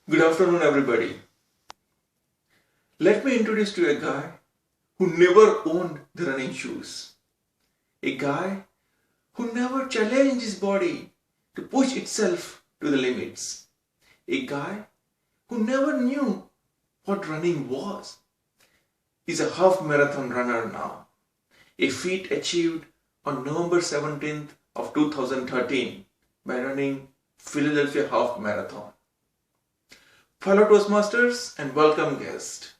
Good afternoon, everybody. Let me introduce to you a guy who never owned the running shoes. A guy who never challenged his body to push itself to the limits. A guy who never knew what running was. He's a half marathon runner now. A feat achieved on November 17th of 2013 by running Philadelphia Half Marathon. Fellow Toastmasters and welcome guest.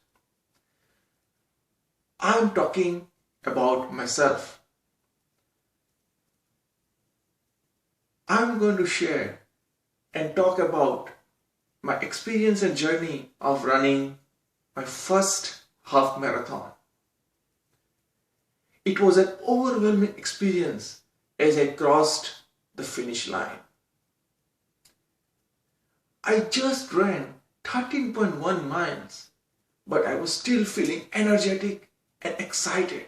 I'm talking about myself. I'm going to share and talk about my experience and journey of running my first half marathon. It was an overwhelming experience as I crossed the finish line. I just ran 13.1 miles, but I was still feeling energetic and excited.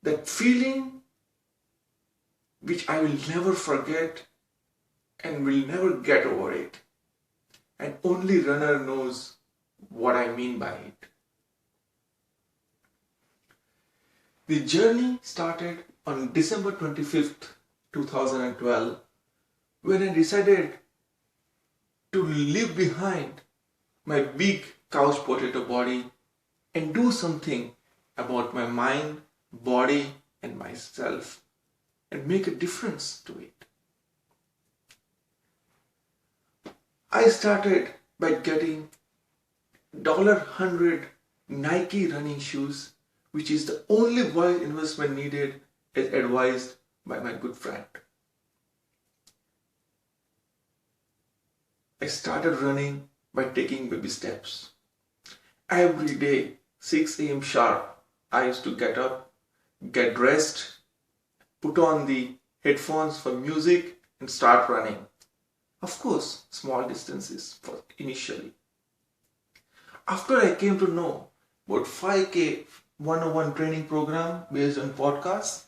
That feeling which I will never forget and will never get over it. And only runner knows what I mean by it. The journey started on December 25th, 2012, when I decided to leave behind my big couch potato body and do something about my mind, body and myself and make a difference to it. I started by getting $100 Nike running shoes, which is the only wise investment needed as advised by my good friend. I started running by taking baby steps. Every day, 6 a.m. sharp, I used to get up, get dressed, put on the headphones for music and start running. Of course, small distances for initially. After I came to know about 5K 101 training program based on podcasts,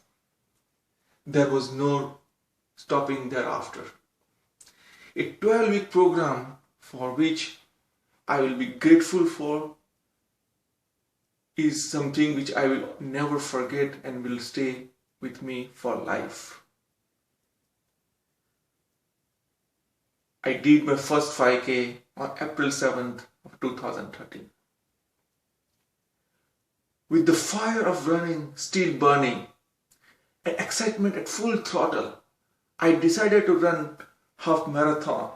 there was no stopping thereafter. A 12-week program for which I will be grateful for is something which I will never forget and will stay with me for life. I did my first 5K on April 7th of 2013. With the fire of running still burning and excitement at full throttle, I decided to run half marathon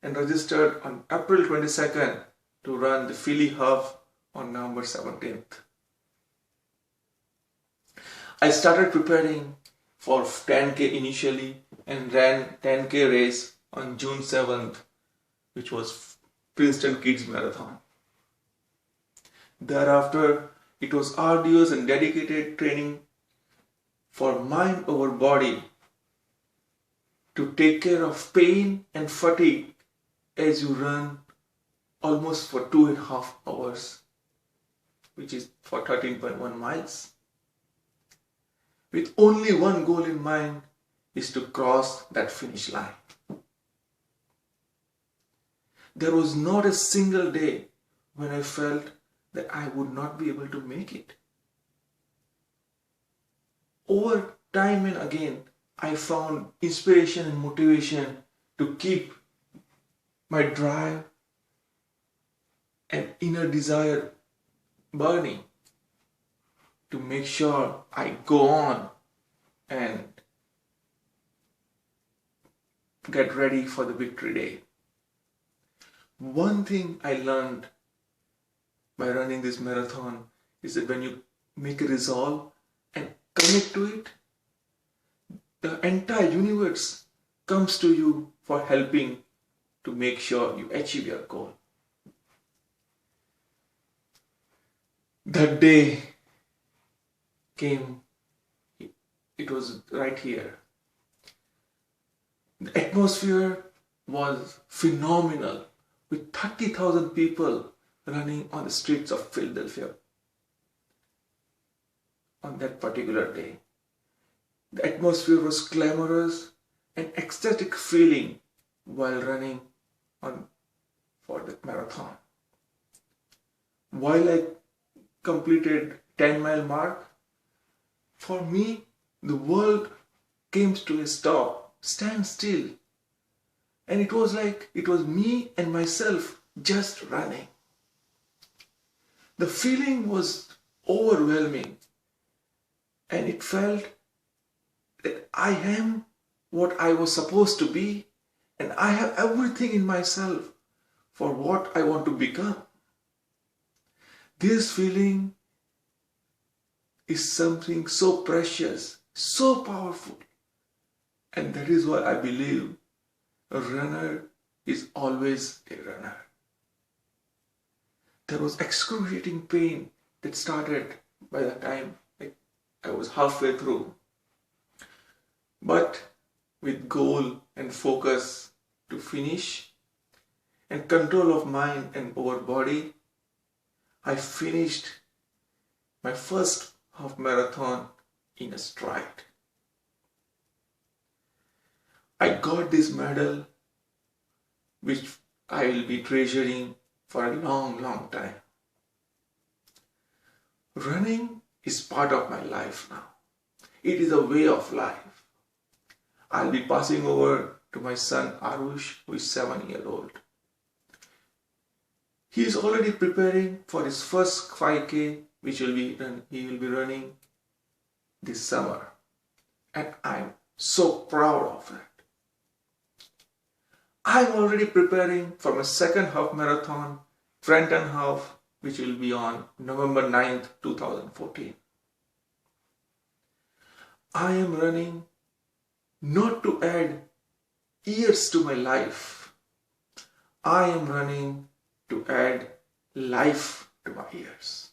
and registered on April 22nd to run the Philly half on November 17th. I started preparing for 10K initially and ran 10K race on June 7th, which was Princeton Kids Marathon. Thereafter, it was arduous and dedicated training for mind over body to take care of pain and fatigue as you run almost for 2.5 hours, which is for 13.1 miles. With only one goal in mind is to cross that finish line. There was not a single day when I felt that I would not be able to make it. Over time and again, I found inspiration and motivation to keep my drive and inner desire burning to make sure I go on and get ready for the victory day. One thing I learned by running this marathon is that when you make a resolve and commit to it, the entire universe comes to you for helping to make sure you achieve your goal. That day came, it was right here. The atmosphere was phenomenal with 30,000 people running on the streets of Philadelphia on that particular day. The atmosphere was glamorous and ecstatic feeling while running on for the marathon. While I completed 10-mile mark, for me, the world came to a stop, stand still. And it was like it was me and myself just running. The feeling was overwhelming, and it felt that I am what I was supposed to be, and I have everything in myself for what I want to become. This feeling is something so precious, so powerful, and that is why I believe a runner is always a runner. There was excruciating pain that started by the time I was halfway through. But with goal and focus to finish and control of mind and over body, I finished my first half marathon in a stride. I got this medal which I will be treasuring for a long, long time. Running is part of my life now. It is a way of life. I'll be passing over to my son Arush, who is 7 years old. He is already preparing for his first 5K, which he will be running this summer. And I'm so proud of it. I'm already preparing for my second half marathon, front and half, which will be on November 9th, 2014. I am running not to add years to my life. I am running to add life to my years.